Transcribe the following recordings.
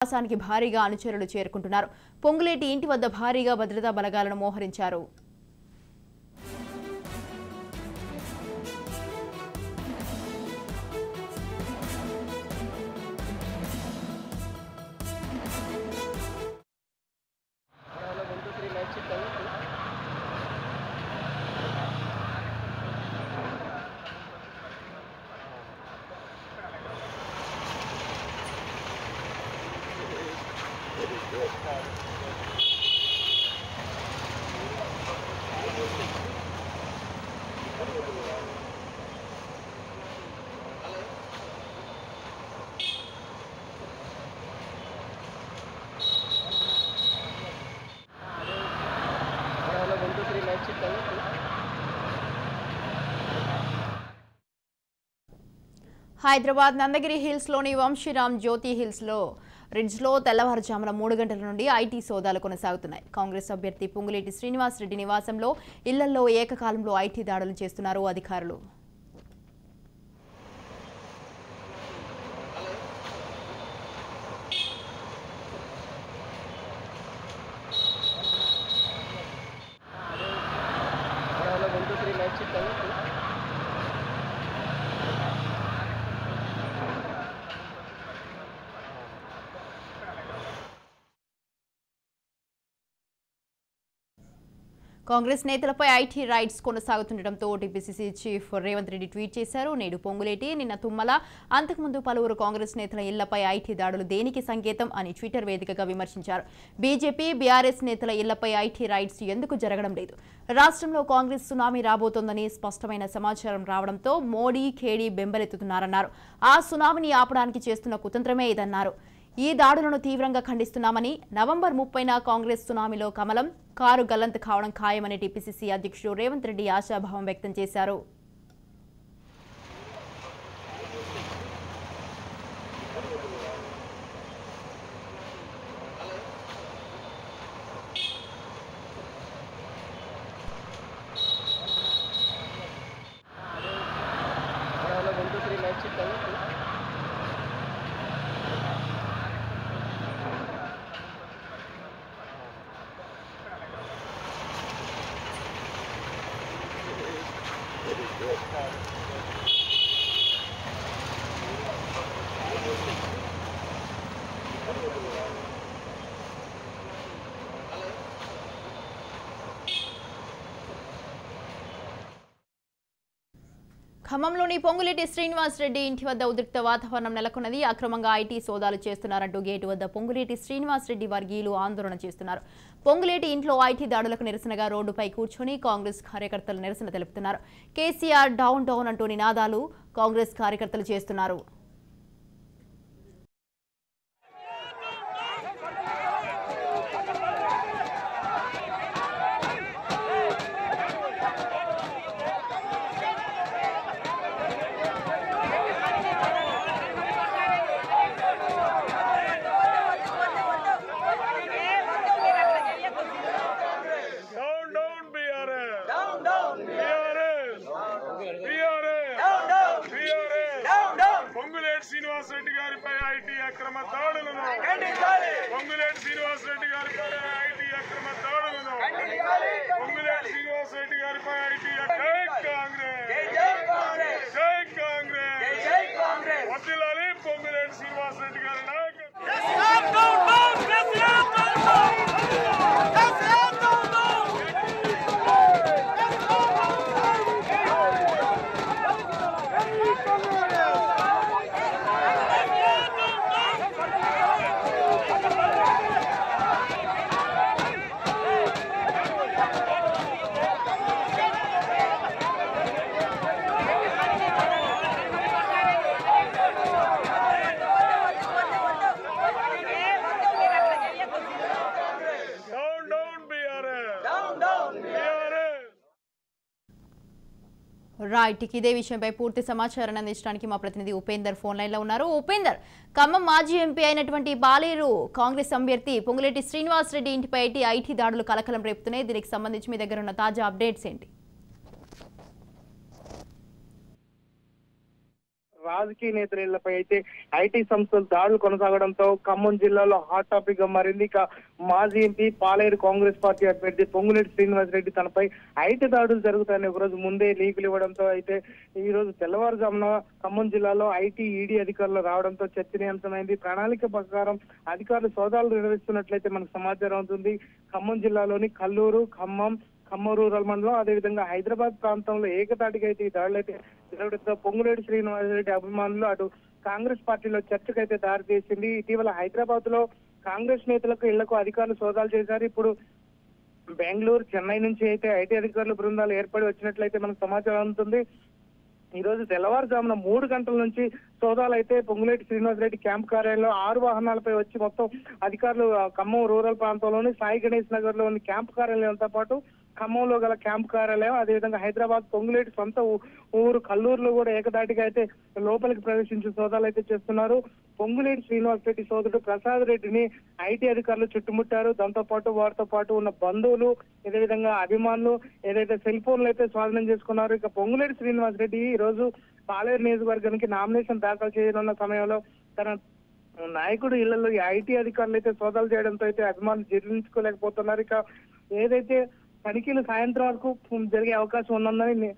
నివాసానికి భారీగా అనుచరులు చేరుకుంటున్నారు. పొంగులేటి ఇంటి వద్ద భారీగా భద్రతా బలగాలను మోహరించారు. హైదరాబాద్ నందగిరి హిల్స్ లోని వంశీరామ్ జ్యోతి హిల్స్ లో రిడ్జ్ లో తెల్లవారుజామున 3 గంటల నుండి ఐటీ సోదాలు కొనసాగుతున్నాయి. కాంగ్రెస్ అభ్యర్థి పొంగులేటి శ్రీనివాస్ రెడ్డి నివాసంలో ఇళ్లలో ఏకకాలంలో ఐటీ దాడులు చేస్తున్నారు అధికారులు. కాంగ్రెస్ నేతలపై ఐటీ రైడ్స్ కొనసాగుతుండటంతో TPCC chief Revanth Reddy tweet చేశారు. నేడు పొంగులేటి, నిన్న తుమ్మల, అంతకుముందు పలువురు కాంగ్రెస్ నేతల ఇళ్లపై ఐటీ దాడులు దేనికి సంకేతం అని ట్విట్టర్ వేదికగా విమర్శించారు. బీజేపీ, బీఆర్ఎస్ నేతల ఇళ్లపై ఐటీ రైడ్స్ ఎందుకు జరగడం లేదు? రాష్ట్రంలో కాంగ్రెస్ సునామీ రాబోతోందని స్పష్టమైన సమాచారం రావడంతో మోడీ, ఖేడీ బెంబెలెత్తుతున్నారన్నారు. ఆ సునామీని ఆపడానికి చేస్తున్న కుతంత్రమే ఇదన్నారు. ఈ దాడులను తీవ్రంగా ఖండిస్తున్నామని, నవంబర్ 30న కాంగ్రెస్ సునామీలో కమలం కారు గల్లంతు కావడం ఖాయమని టీపీసీసీ అధ్యక్షుడు రేవంత్ రెడ్డి ఆశాభావం వ్యక్తం చేశారు. ఖమ్మంలోని పొంగులేటి శ్రీనివాస్ రెడ్డి ఇంటి వద్ద ఉద్రిక్త వాతావరణం నెలకొన్నది. అక్రమంగా ఐటీ సోదాలు చేస్తున్నారంటూ గేటు వద్ద పొంగులేటి శ్రీనివాస్ రెడ్డి వర్గీయులు ఆందోళన చేస్తున్నారు. పొంగులేటి ఇంట్లో ఐటీ దాడులకు నిరసనగా రోడ్డుపై కూర్చొని కాంగ్రెస్ కార్యకర్తలు నిరసన తెలుపుతున్నారు. కేసీఆర్ డౌన్ డౌన్ అంటూ నినాదాలు కాంగ్రెస్ కార్యకర్తలు చేస్తున్నారు. పొంగులేటి శ్రీనివాస్ రెడ్డి గారిపై ఐటీ అక్రమ దాడులను పొంగులేటి శ్రీనివాస్ రెడ్డి గారిపై ఐటీ అక్రమ దాడులను పొంగులేటి శ్రీనివాస్ రెడ్డి గారిపై ఐటీ జై కాంగ్రెస్ వదిలాలి పొంగులేటి శ్రీనివాస్ రెడ్డి గారి రైట్, ఇదే విషయంపై పూర్తి సమాచారాన్ని అందించడానికి మా ప్రతినిధి ఉపేందర్ ఫోన్ లైన్ లో ఉన్నారు. ఉపేందర్, ఖమ్మం మాజీ ఎంపీ అయినటువంటి బాలేరు కాంగ్రెస్ అభ్యర్థి పొంగులేటి శ్రీనివాస్ రెడ్డి ఇంటిపై ఐటీ దాడులు కలకలం రేపుతున్నాయి. దీనికి సంబంధించి మీ దగ్గర ఉన్న తాజా అప్డేట్స్ ఏంటి? రాజకీయ నేతలపై అయితే ఐటీ సంస్థలు దాడులు కొనసాగడంతో ఖమ్మం జిల్లాలో హాట్ టాపిక్ గా మారింది. ఇక మాజీ ఎంపీ పాలేరు కాంగ్రెస్ పార్టీ అభ్యర్థి పొంగులేటి శ్రీనివాస్ రెడ్డి తనపై ఐటీ దాడులు జరుగుతాయని ఒక రోజు ముందే లీకులు ఇవ్వడంతో అయితే ఈ రోజు తెల్లవారుజామున ఖమ్మం జిల్లాలో ఐటీ ఈడీ అధికారులు రావడంతో చర్చనీయాంశమైంది. ప్రణాళిక ప్రకారం అధికారులు సోదాలు నిర్వహిస్తున్నట్లయితే మనకు సమాచారం అవుతుంది. ఖమ్మం జిల్లాలోని కల్లూరు, ఖమ్మం రూరల్ మండలం అదేవిధంగా హైదరాబాద్ ప్రాంతంలో ఏకతాటిగా అయితే ఈ దాడులు అయితే జరగడంతో పొంగులేటి శ్రీనివాస్ రెడ్డి అభిమానులు అటు కాంగ్రెస్ పార్టీలో చర్చకైతే దారి తీసింది. ఇటీవల హైదరాబాద్ లో కాంగ్రెస్ నేతలకు ఇళ్లకు అధికారులు సోదాలు చేశారు. ఇప్పుడు బెంగళూరు, చెన్నై నుంచి అయితే ఐటీ అధికారుల బృందాలు ఏర్పడి వచ్చినట్లయితే మనకు సమాచారం ఉంటుంది. ఈ రోజు తెల్లవారుజామున 3 గంటల నుంచి సోదాలు అయితే పొంగులేటి శ్రీనివాస్ రెడ్డి క్యాంప్ కార్యాలయంలో 6 వాహనాలపై వచ్చి మొత్తం అధికారులు ఖమ్మం రూరల్ ప్రాంతంలోని సాయి గణేష్ నగర్ లోని క్యాంప్ కార్యాలయంతో పాటు ఖమ్మంలో గల క్యాంప్ కార్యాలయం అదేవిధంగా హైదరాబాద్ పొంగులేటి సొంత ఊరు కల్లూరులో కూడా ఏకదాటిగా అయితే లోపలికి ప్రవేశించి సోదాలు అయితే చేస్తున్నారు. పొంగులేటి శ్రీనివాస్ రెడ్డి సోదరుడు ప్రసాద్ రెడ్డిని ఐటీ అధికారులు చుట్టుముట్టారు. దాంతో పాటు వారితో పాటు ఉన్న బంధువులు అదేవిధంగా అభిమానులు ఏదైతే సెల్ ఫోన్లు అయితే స్వాధీనం చేసుకున్నారు. ఇక పొంగులేటి శ్రీనివాస్ రెడ్డి ఈ రోజు పాలేరు నియోజకవర్గానికి నామినేషన్ దాఖలు చేయనున్న సమయంలో తన నాయకుడు ఇళ్లలో ఐటీ అధికారులు అయితే సోదాలు చేయడంతో అయితే అభిమానులు జీర్ణించుకోలేకపోతున్నారు. ఇక ఏదైతే తనిఖీలు సాయంత్రం వరకు జరిగే అవకాశం ఉందని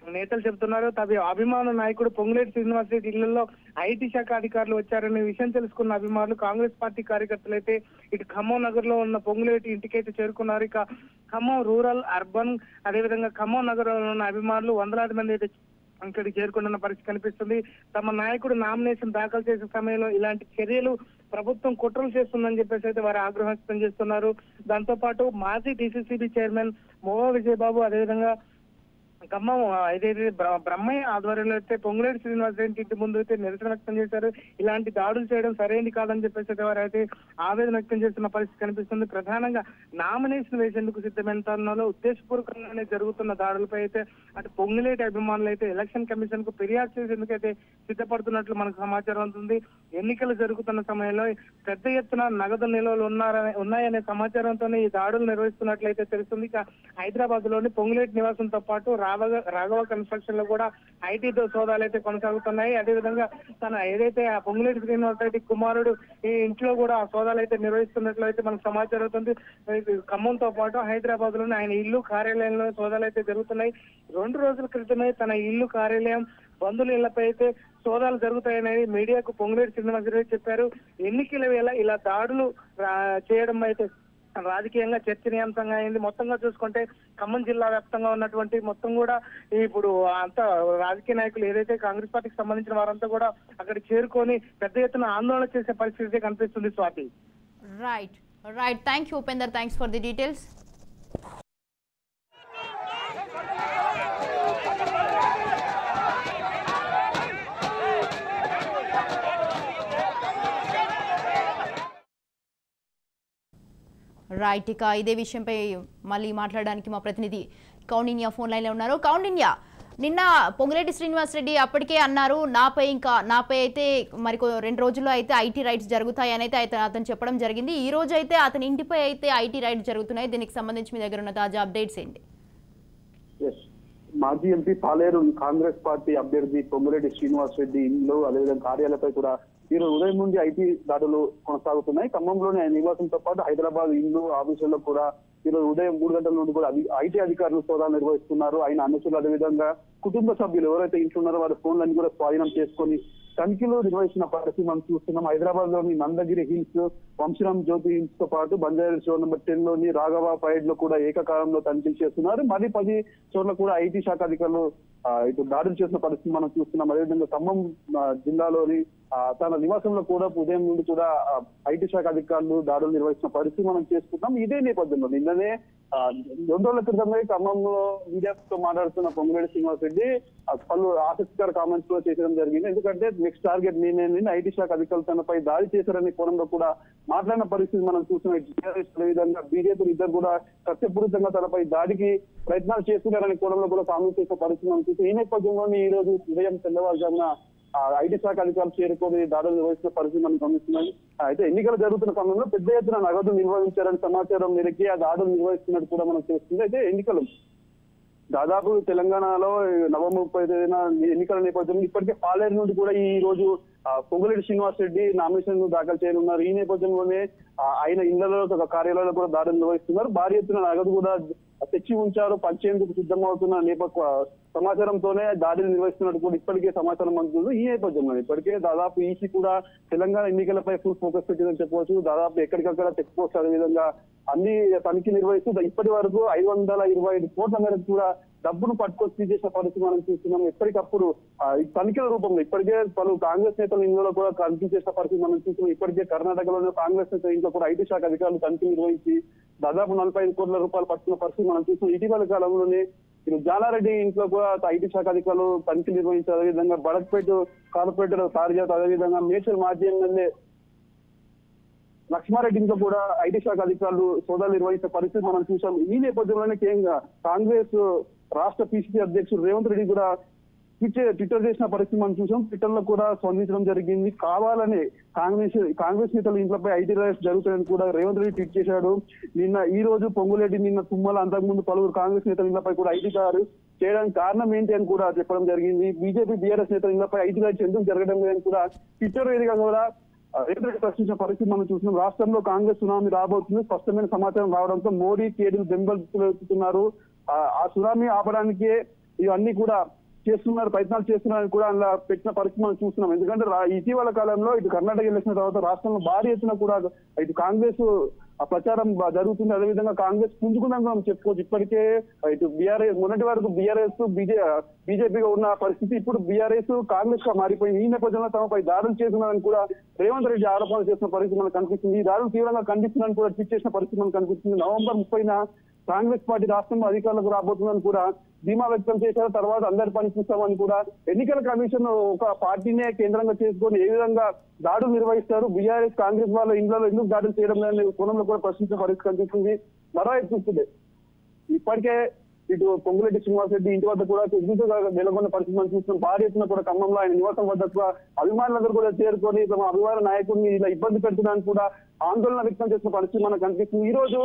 నేతలు చెబుతున్నారు. అభిమాన నాయకుడు పొంగులేటి శ్రీనివాస్ రెడ్డి ఇళ్లలో ఐటీ శాఖ అధికారులు వచ్చారనే విషయం తెలుసుకున్న అభిమానులు కాంగ్రెస్ పార్టీ కార్యకర్తలు అయితే ఇటు ఖమ్మం నగర్ లో ఉన్న పొంగులేటి ఇంటికైతే చేరుకున్నారు. ఇక ఖమ్మం రూరల్, అర్బన్ అదేవిధంగా ఖమ్మం నగరంలో ఉన్న అభిమానులు వందలాది మంది అయితే అక్కడికి చేరుకున్న పరిస్థితి కనిపిస్తుంది. తమ నాయకుడు నామినేషన్ దాఖలు చేసే సమయంలో ఇలాంటి చర్యలు ప్రభుత్వం కుట్రలు చేస్తుందని చెప్పేసి అయితే వారు ఆగ్రహం వ్యక్తం చేస్తున్నారు. దాంతో పాటు మాజీ డిసిసిబి చైర్మన్ మోవా విజయబాబు అదేవిధంగా ఖమ్మం ఏదైతే బ్రహ్మయ్య ఆధ్వర్యంలో అయితే పొంగులేటి శ్రీనివాస్ రెడ్డి ఇంటి ముందు అయితే నిరసన వ్యక్తం చేశారు. ఇలాంటి దాడులు చేయడం సరైనది కాదని చెప్పేసి వారు అయితే ఆవేదన వ్యక్తం చేస్తున్న పరిస్థితి కనిపిస్తుంది. ప్రధానంగా నామినేషన్ వేసేందుకు సిద్ధమైన తరుణంలో ఉద్దేశపూర్వకంగానే జరుగుతున్న దాడులపై అయితే అటు పొంగులేటి అభిమానులు అయితే ఎలక్షన్ కమిషన్ కు ఫిర్యాదు చేసేందుకు అయితే సిద్ధపడుతున్నట్లు మనకు సమాచారం అవుతుంది. ఎన్నికలు జరుగుతున్న సమయంలో పెద్ద ఎత్తున నగదు నిల్వలు ఉన్నాయనే సమాచారంతోనే ఈ దాడులు నిర్వహిస్తున్నట్లయితే తెలుస్తుంది. ఇక హైదరాబాద్ లోని పొంగులేటి నివాసంతో పాటు రాఘవ కన్స్ట్రక్షన్ లో కూడా ఐటీ సోదాలు అయితే కొనసాగుతున్నాయి. అదేవిధంగా తన ఏదైతే ఆ పొంగులేటి శ్రీనివాస్ రెడ్డి కుమారుడు ఈ ఇంట్లో కూడా సోదాలు అయితే నిర్వహిస్తున్నట్లు అయితే మనకు సమాచారం అవుతుంది. ఖమ్మంతో పాటు హైదరాబాద్ లోని ఆయన ఇల్లు, కార్యాలయంలో సోదాలు అయితే జరుగుతున్నాయి. 2 రోజుల క్రితమే తన ఇల్లు, కార్యాలయం, బంధువుల ఇళ్లపై అయితే సోదాలు జరుగుతాయని మీడియాకు పొంగులేటి శ్రీనివాస్ రెడ్డి చెప్పారు. ఎన్నికల వేళ ఇలా దాడులు చేయడం అయితే రాజకీయంగా చర్చనీయాంశంగా అయింది. మొత్తంగా చూసుకుంటే ఖమ్మం జిల్లా వ్యాప్తంగా ఉన్నటువంటి మొత్తం కూడా ఇప్పుడు అంతా రాజకీయ నాయకులు ఏదైతే కాంగ్రెస్ పార్టీకి సంబంధించిన వారంతా కూడా అక్కడ చేరుకొని పెద్ద ఎత్తున ఆందోళన చేసే పరిస్థితి కనిపిస్తుంది. Swathi. Right thank you Upender, thanks for the details. Right, ఇక ఇదే విషయంపై మళ్ళీ మాట్లాడడానికి మా ప్రతినిధి కౌండిన్య ఫోన్ లైన్లో ఉన్నారు. కౌండిన్య, నిన్న పొంగులేటి శ్రీనివాస్ రెడ్డి అప్పటికే అన్నారు నాపై అయితే మరి 2 రోజుల్లో అయితే ఐటీ రైడ్స్ జరుగుతాయని అయితే అతను చెప్పడం జరిగింది. ఈ రోజు అయితే అతని ఇంటిపై అయితే ఐటీ రైడ్స్ జరుగుతున్నాయి. దీనికి సంబంధించి మీ దగ్గర ఉన్న తాజా అప్డేట్స్ ఏంటి? మాజీ ఎంపీ పాలేరు కాంగ్రెస్ పార్టీ అభ్యర్థి పొంగులేటి శ్రీనివాస్ రెడ్డి ఇల్లు అదేవిధంగా కార్యాలయంపై కూడా ఈరోజు ఉదయం నుండి ఐటీ దాడులు కొనసాగుతున్నాయి. ఖమ్మంలోని ఆయన నివాసంతో పాటు హైదరాబాద్ ఇల్లు, ఆఫీసుల్లో కూడా ఈరోజు ఉదయం 3 గంటల నుండి కూడా ఐటీ అధికారులు సోదాలు నిర్వహిస్తున్నారు. ఆయన అనుచరులు అదేవిధంగా కుటుంబ సభ్యులు ఎవరైతే ఇంట్లో ఉన్నారో వారి ఫోన్లన్నీ కూడా స్వాధీనం చేసుకొని తనిఖీలు నిర్వహించిన పరిస్థితి మనం చూస్తున్నాం. హైదరాబాద్ లోని నందగిరి హిల్స్, వంశీరామ్ జ్యోతి హిల్స్ తో పాటు బంజారా షో నెంబర్ 10 లోని రాఘవ పైడ్ లో కూడా ఏకకాలంలో తనిఖీలు చేస్తున్నారు. 10 చోట్ల కూడా ఐటీ శాఖ అధికారులు ఇటు దాడులు చేసిన పరిస్థితి మనం చూస్తున్నాం. అదేవిధంగా ఖమ్మం జిల్లాలోని తన నివాసంలో కూడా ఉదయం నుండి కూడా ఐటీ శాఖ అధికారులు దాడులు నిర్వహించిన పరిస్థితి మనం చేసుకుంటాం. ఇదే నేపథ్యంలో నిన్ననే 2 రోజుల క్రితమే ఖమ్మంలో మీడియాతో మాట్లాడుతున్న పొంగులేటి శ్రీనివాస్ రెడ్డి పలు ఆసక్తికర కామెంట్స్ కూడా చేయడం జరిగింది. ఎందుకంటే నెక్స్ట్ టార్గెట్ నేనే ఐటీ శాఖ అధికారులు తనపై దాడి చేశారనే కోణంలో కూడా మాట్లాడిన పరిస్థితి మనం చూసిన విధంగా బీజేపీ ఇద్దరు కూడా కక్షపూరితంగా తనపై దాడికి ప్రయత్నాలు చేస్తున్నారనే కోణంలో కూడా కామెంట్ చేసే పరిస్థితి మనం చూసి ఈ నేపథ్యంలోనే ఈ రోజు ఉదయం తెల్లవారుజామున ఐటీ శాఖ అధికారులు చేరుకొని దాడులు నిర్వహిస్తున్న పరిస్థితి మనం గమనిస్తున్నాయి. అయితే ఎన్నికలు జరుగుతున్న సమయంలో పెద్ద ఎత్తున నగదు నిర్వహించారని సమాచారం మేరకి ఆ దాడులు నిర్వహిస్తున్నట్టు కూడా మనం చూస్తుంది. అయితే దాదాపు తెలంగాణలో నవంబర్ 30 ఎన్నికల నేపథ్యంలో ఇప్పటికే పాలేరు నుండి కూడా ఈ రోజు పొంగులేటి శ్రీనివాస్ రెడ్డి నామినేషన్ దాఖలు చేయనున్నారు. ఈ నేపథ్యంలోనే ఆయన ఇళ్లలో కార్యాలయాల్లో కూడా దాడులు నిర్వహిస్తున్నారు. భారీ ఎత్తున నగదు కూడా తెచ్చి ఉంచారు, పంచేందుకు సిద్ధమవుతున్న సమాచారంతోనే దాడులు నిర్వహిస్తున్నట్టు కూడా ఇప్పటికే సమాచారం అందుతుంది. ఈ నేపథ్యంలో ఇప్పటికే దాదాపు ఈసీ కూడా తెలంగాణ ఎన్నికలపై ఫుల్ ఫోకస్ పెట్టిందని చెప్పవచ్చు. దాదాపు ఎక్కడికక్కడ చెక్ పోస్ట్ అదే విధంగా అన్ని తనిఖీ నిర్వహిస్తూ ఇప్పటి వరకు 525 కోట్ల మేరకు కూడా డబ్బును పట్టుకొచ్చి చేసిన పరిస్థితి మనం చూస్తున్నాం. ఎప్పటికప్పుడు తనిఖీల రూపంలో ఇప్పటికే పలు కాంగ్రెస్ నేతలు ఇందులో కూడా తనిఖీ చేసిన పరిస్థితి మనం చూస్తున్నాం. ఇప్పటికే కర్ణాటకలోని కాంగ్రెస్ నేతలు ఇంట్లో కూడా ఐటీ శాఖ అధికారులు తనిఖీ నిర్వహించి దాదాపు 45 కోట్ల రూపాయలు పట్టుకున్న పరిస్థితి మనం చూస్తున్నాం. ఇటీవల కాలంలోనే జానారెడ్డి ఇంట్లో కూడా ఐటీ శాఖ అధికారులు తనిఖీ నిర్వహించారు. అదేవిధంగా బడక్పేట కార్పొరేటర్ సారిజాత్, అదేవిధంగా మేడ్చల్ మాజీ ఎమ్మెల్యే లక్ష్మారెడ్డి ఇంట్లో కూడా ఐటీ శాఖ అధికారులు సోదాలు నిర్వహించే పరిస్థితి మనం చూసాం. ఈ నేపథ్యంలోనే కాంగ్రెస్ రాష్ట్ర పిసిసి అధ్యక్షుడు రేవంత్ రెడ్డి కూడా ట్విట్టర్ చేసిన పరిస్థితి మనం చూసాం. ట్విట్టర్ లో కూడా స్పందించడం జరిగింది. కావాలని కాంగ్రెస్ నేతలు ఇంట్లోపై ఐటీ రైట్స్ జరుగుతాయని కూడా రేవంత్ రెడ్డి ట్వీట్ చేశాడు. ఈ రోజు పొంగులేటి, నిన్న తుమ్మల, అంతకుముందు పలువురు కాంగ్రెస్ నేతల ఇంట్లపై కూడా ఐటీ దాడులు చేయడానికి కారణం ఏంటి అని కూడా చెప్పడం జరిగింది. బీజేపీ బీఆర్ఎస్ నేతల ఇంట్లపై ఐటీ రైట్స్ ఎందుకు జరగడం లేదని కూడా ట్విట్టర్ వేదికగా కూడా రేవంత్ రెడ్డి ప్రశ్నించిన పరిస్థితి మనం చూస్తున్నాం. రాష్ట్రంలో కాంగ్రెస్ సునామీ రాబోతుంది, స్పష్టమైన సమాచారం రావడంతో మోడీ కేడీలు బెంబెలుతున్నారు. ఆ సునామీ ఆపడానికే ఇవన్నీ కూడా ప్రయత్నాలు చేస్తున్నారని కూడా అలా పెట్టిన పరిస్థితి మనం చూస్తున్నాం. ఎందుకంటే ఇటీవల కాలంలో ఇటు కర్ణాటక ఎలక్షన్ తర్వాత రాష్ట్రంలో భారీ ఎత్తున కూడా ఇటు కాంగ్రెస్ ప్రచారం జరుగుతుంది. అదేవిధంగా కాంగ్రెస్ పుంజుకుందని మనం చెప్పుకోవచ్చు. ఇప్పటికే ఇటు బీఆర్ఎస్ మొన్నటి వరకు బీఆర్ఎస్ బీజేపీగా ఉన్న పరిస్థితి ఇప్పుడు బీఆర్ఎస్ కాంగ్రెస్ గా మారిపోయింది. ఈ నేపథ్యంలో తమపై దాడులు చేస్తున్నారని కూడా రేవంత్ రెడ్డి ఆరోపణలు చేసిన పరిస్థితి మనకు కనిపిస్తుంది. ఈ దాడులు తీవ్రంగా ఖండిస్తున్నారని కూడా ట్వీట్ చేసిన పరిస్థితి మనకు కనిపిస్తుంది. నవంబర్ 30న కాంగ్రెస్ పార్టీ రాష్ట్రంలో అధికారులకు రాబోతుందని కూడా ధీమా వ్యక్తం చేశారు. తర్వాత అందరి పని చూస్తామని కూడా ఎన్నికల కమిషన్ ఒక పార్టీనే కేంద్రంగా చేసుకొని ఏ విధంగా దాడులు నిర్వహిస్తారు, బీఆర్ఎస్ కాంగ్రెస్ వాళ్ళ ఇంట్లో ఎందుకు దాడులు చేయడం లేని కోణంలో కూడా ప్రశ్నించిన పరిస్థితి కనిపిస్తుంది. మరోవైపు చూస్తుంది ఇప్పటికే ఇటు పొంగులేటి శ్రీనివాస్ రెడ్డి ఇంటి వద్ద కూడా నెలకొన్న పరిస్థితి మనం చూస్తున్నాం. భారీ ఎత్తున కూడా ఖమ్మంలో ఆయన నివాసం వద్ద అభిమానులందరూ కూడా చేరుకొని తమ అభిమాన నాయకుడిని ఇలా ఇబ్బంది పెడుతున్నారని కూడా ఆందోళన వ్యక్తం చేసిన పరిస్థితి మనకు కనిపిస్తుంది. ఈ రోజు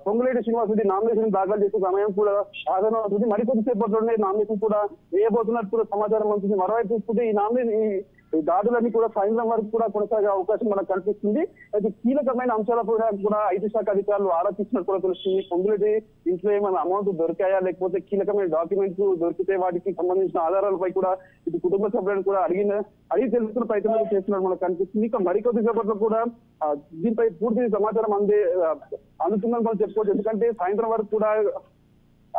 పొంగులేటి శ్రీనివాస్ రెడ్డి నామినేషన్ దాఖలు చేసే సమయం కూడా ఆదరణ అవుతుంది. మరికొద్దిసేపట్లోనే నామినేషన్ కూడా వేయబోతున్నట్టు కూడా సమాచారం ఉంటుంది. మరోవైపు చూసుకుంటే ఈ దాడులన్నీ కూడా సాయంత్రం వరకు కూడా కొనసాగే అవకాశం మనకు కనిపిస్తుంది. అయితే కీలకమైన అంశాలపై కూడా ఐటీ శాఖ అధికారులు ఆలోచిస్తున్నట్టు కూడా తెలుస్తుంది. పొంగులేటి ఇంట్లో ఏమైనా అమౌంట్ దొరికాయా, లేకపోతే కీలకమైన డాక్యుమెంట్స్ దొరికితే వాటికి సంబంధించిన ఆధారాలపై కూడా ఇటు కుటుంబ సభ్యులను కూడా అడిగి తెలుసుకున్న ప్రయత్నాలు చేస్తున్నట్టు మనకు కనిపిస్తుంది. ఇక మరికొద్ది సేపట్లో కూడా దీనిపై పూర్తి సమాచారం అందుతుందని మనం చెప్పుకోవచ్చు. ఎందుకంటే సాయంత్రం వరకు కూడా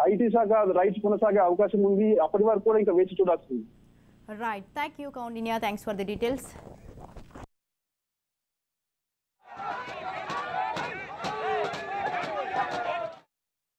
ఐటీ శాఖ రైట్స్ కొనసాగే అవకాశం ఉంది. అప్పటి వరకు కూడా ఇంకా వేచి చూడాల్సింది. Right. Thank you, Kaundinya. Thanks for the details.